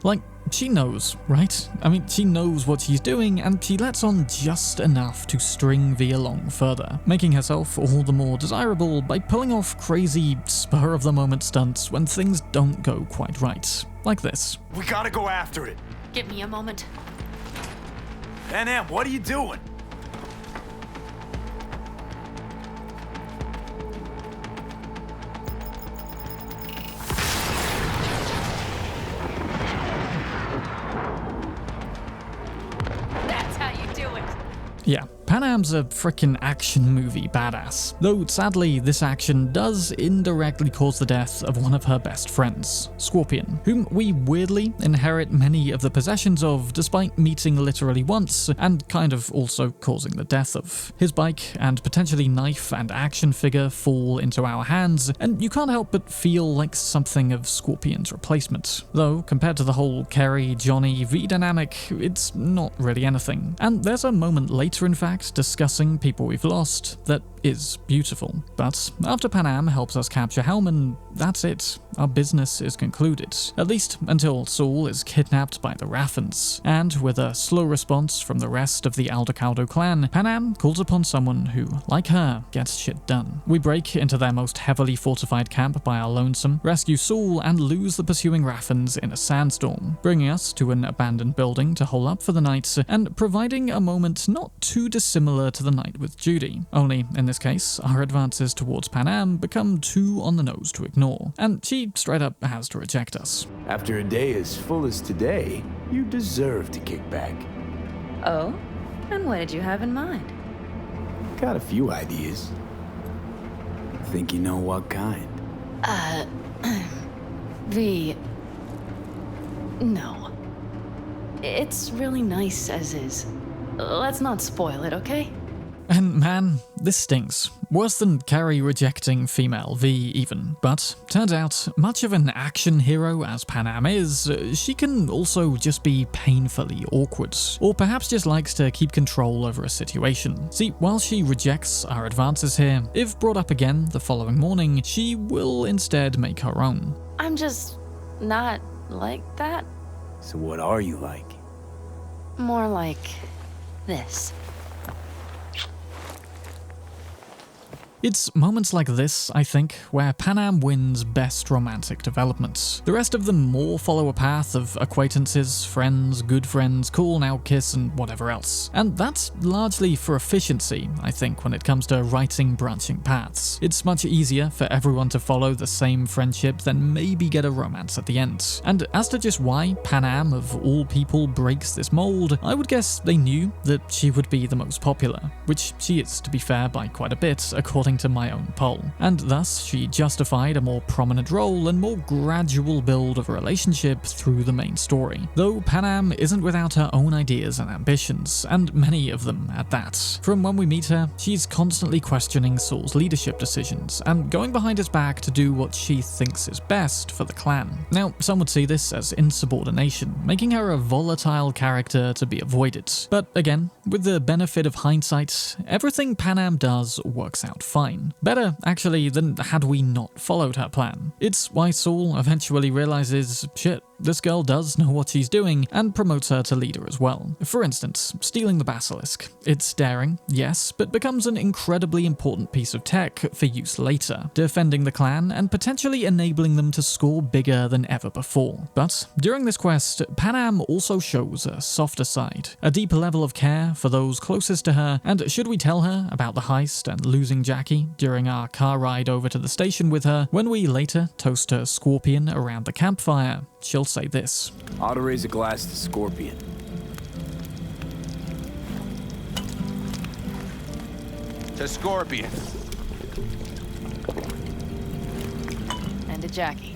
Speaker 1: Like, she knows, right? I mean, she knows what she's doing, and she lets on just enough to string V along further, making herself all the more desirable by pulling off crazy, spur-of-the-moment stunts when things don't go quite right. Like this.
Speaker 4: We gotta go after it!
Speaker 9: Give me a moment.
Speaker 4: Panam, what are you doing?
Speaker 9: That's how you do it.
Speaker 1: Yeah, Panam's a frickin' action movie badass. Though sadly, this action does indirectly cause the death of one of her best friends, Scorpion, whom we weirdly inherit many of the possessions of despite meeting literally once and kind of also causing the death of. His bike and potentially knife and action figure fall into our hands, and you can't help but feel like something of Scorpion's replacement. Though, compared to the whole Kerry, Johnny, V dynamic, it's not really anything. And there's a moment later, in fact, discussing people we've lost that is beautiful. But after Panam helps us capture Hellman, that's it. Our business is concluded. At least until Saul is kidnapped by the Raffens. And with a slow response from the rest of the Aldecaldo clan, Panam calls upon someone who, like her, gets shit done. We break into their most heavily fortified camp by our lonesome, rescue Saul, and lose the pursuing Raffens in a sandstorm, bringing us to an abandoned building to hole up for the night, and providing a moment not too dissimilar to the night with Judy. Only, in this case, our advances towards Panam become too on the nose to ignore, and she straight up has to reject us.
Speaker 4: After a day as full as today, you deserve to kick back.
Speaker 9: Oh? And what did you have in mind?
Speaker 4: Got a few ideas. Think you know what kind?
Speaker 9: No. It's really nice as is. Let's not spoil it, okay?
Speaker 1: And man, this stinks. Worse than Kerry rejecting female V even. But turns out, much of an action hero as Panam is, she can also just be painfully awkward. Or perhaps just likes to keep control over a situation. See, while she rejects our advances here, if brought up again the following morning, she will instead make her own.
Speaker 9: I'm just not like that.
Speaker 4: So what are you like?
Speaker 9: More like this.
Speaker 1: It's moments like this, I think, where Panam wins best romantic development. The rest of them more follow a path of acquaintances, friends, good friends, cool now kiss, and whatever else. And that's largely for efficiency, I think, when it comes to writing branching paths. It's much easier for everyone to follow the same friendship than maybe get a romance at the end. And as to just why Panam, of all people, breaks this mold, I would guess they knew that she would be the most popular, which she is, to be fair, by quite a bit, according to my own poll. And thus, she justified a more prominent role and more gradual build of a relationship through the main story. Though Panam isn't without her own ideas and ambitions, and many of them at that. From when we meet her, she's constantly questioning Saul's leadership decisions, and going behind his back to do what she thinks is best for the clan. Now, some would see this as insubordination, making her a volatile character to be avoided. But again, with the benefit of hindsight, everything Panam does works out fine. Better, actually, than had we not followed her plan. It's why Saul eventually realizes, shit, this girl does know what she's doing, and promotes her to leader as well. For instance, stealing the basilisk. It's daring, yes, but becomes an incredibly important piece of tech for use later, defending the clan and potentially enabling them to score bigger than ever before. But during this quest, Panam also shows a softer side, a deeper level of care for those closest to her, and should we tell her about the heist and losing Jackie during our car ride over to the station with her, when we later toast her Scorpion around the campfire, she'll say this.
Speaker 4: Ought to raise a glass to Scorpion.
Speaker 5: To Scorpion.
Speaker 9: And to Jackie.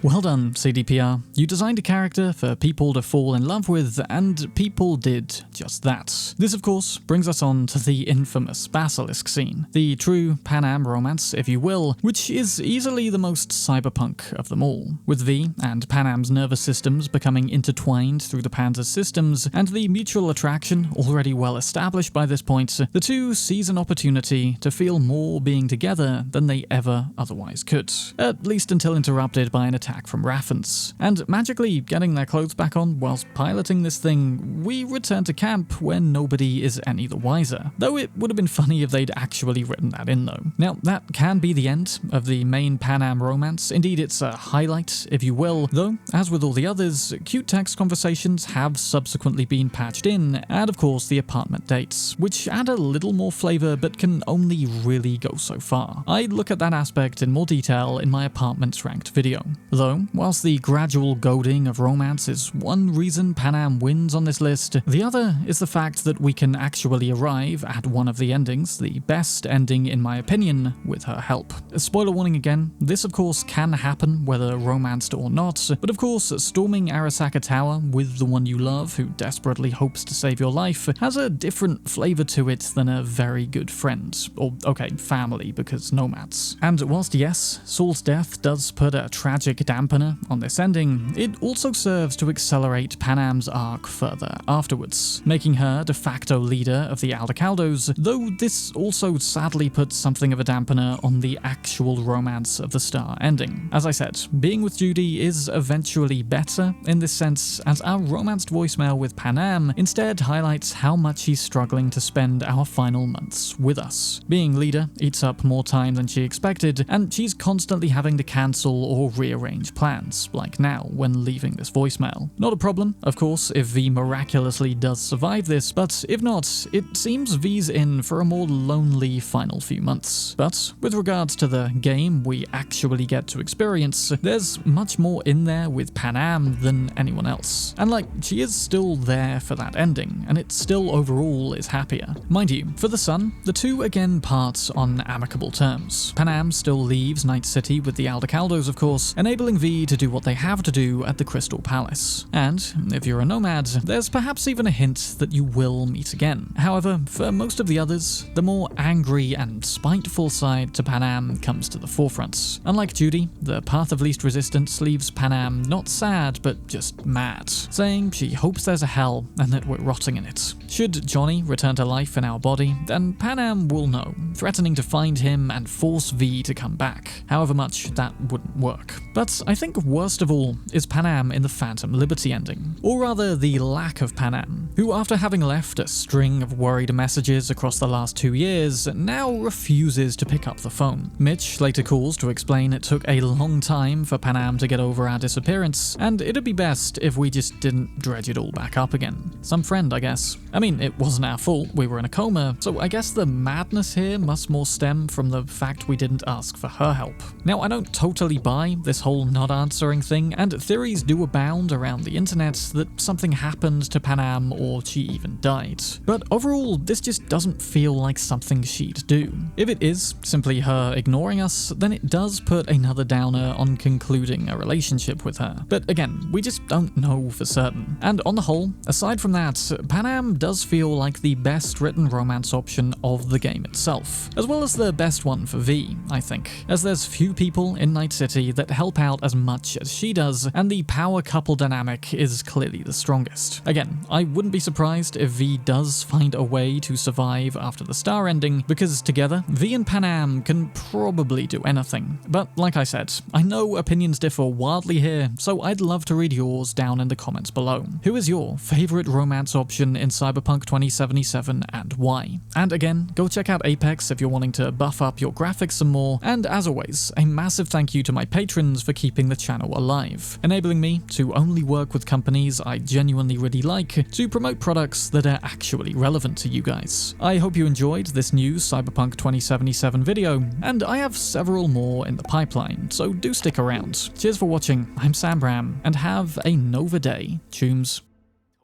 Speaker 1: Well done, CDPR. You designed a character for people to fall in love with, and people did just that. This, of course, brings us on to the infamous basilisk scene, the true Panam romance, if you will, which is easily the most cyberpunk of them all. With V and Panam's nervous systems becoming intertwined through the Panzer's systems, and the mutual attraction already well established by this point, the two seize an opportunity to feel more being together than they ever otherwise could. At least until interrupted by an attack from Raffens. And magically getting their clothes back on whilst piloting this thing, we return to camp where nobody is any the wiser. Though it would have been funny if they'd actually written that in though. Now, that can be the end of the main Panam romance. Indeed, it's a highlight, if you will, though, as with all the others, cute text conversations have subsequently been patched in, and of course the apartment dates, which add a little more flavour but can only really go so far. I'd look at that aspect in more detail in my apartments ranked video. Though, whilst the gradual goading of romance is one reason Panam wins on this list, the other is the fact that we can actually arrive at one of the endings, the best ending in my opinion, with her help. Spoiler warning again, this of course can happen whether romanced or not, but of course storming Arasaka Tower with the one you love who desperately hopes to save your life has a different flavour to it than a very good friend, or okay, family because nomads. And whilst yes, Saul's death does put a tragic dampener on this ending, it also serves to accelerate Panam's arc further afterwards, making her de facto leader of the Aldecaldos, though this also sadly puts something of a dampener on the actual romance of the star ending. As I said, being with Judy is eventually better in this sense, as our romanced voicemail with Panam instead highlights how much he's struggling to spend our final months with us. Being leader eats up more time than she expected, and she's constantly having to cancel or rearrange plans, like now when leaving this voicemail. Not a problem, of course, if V miraculously does survive this, but if not, it seems V's in for a more lonely final few months. But with regards to the game we actually get to experience, there's much more in there with Panam than anyone else. And like, she is still there for that ending, and it still overall is happier. Mind you, for the son, the two again part on amicable terms. Panam still leaves Night City with the Aldecaldos, of course, enabling V to do what they have to do at the Crystal Palace. And if you're a nomad, there's perhaps even a hint that you will meet again. However, for most of the others, the more angry and spiteful side to Panam comes to the forefront. Unlike Judy, the path of least resistance leaves Panam not sad, but just mad, saying she hopes there's a hell and that we're rotting in it. Should Johnny return to life in our body, then Panam will know, threatening to find him and force V to come back, however much that wouldn't work. But But I think worst of all is Panam in the Phantom Liberty ending, or rather the lack of Panam, who after having left a string of worried messages across the last 2 years, now refuses to pick up the phone. Mitch later calls to explain it took a long time for Panam to get over our disappearance, and it'd be best if we just didn't dredge it all back up again. Some friend, I guess. I mean, it wasn't our fault, we were in a coma, so I guess the madness here must more stem from the fact we didn't ask for her help. Now, I don't totally buy this whole not answering thing, and theories do abound around the internet that something happened to Panam or she even died. But overall, this just doesn't feel like something she'd do. If it is simply her ignoring us, then it does put another downer on concluding a relationship with her. But again, we just don't know for certain. And on the whole, aside from that, Panam does feel like the best written romance option of the game itself, as well as the best one for V, I think, as there's few people in Night City that help out as much as she does, and the power couple dynamic is clearly the strongest. Again, I wouldn't be surprised if V does find a way to survive after the star ending, because together, V and Panam can probably do anything. But like I said, I know opinions differ wildly here, so I'd love to read yours down in the comments below. Who is your favourite romance option in Cyberpunk 2077 and why? And again, go check out Apex if you're wanting to buff up your graphics some more, and as always, a massive thank you to my patrons for keeping the channel alive, enabling me to only work with companies I genuinely really like to promote products that are actually relevant to you guys. I hope you enjoyed this new Cyberpunk 2077 video, and I have several more in the pipeline, so do stick around. Cheers for watching, I'm Bram, and have a Nova day. Chooms.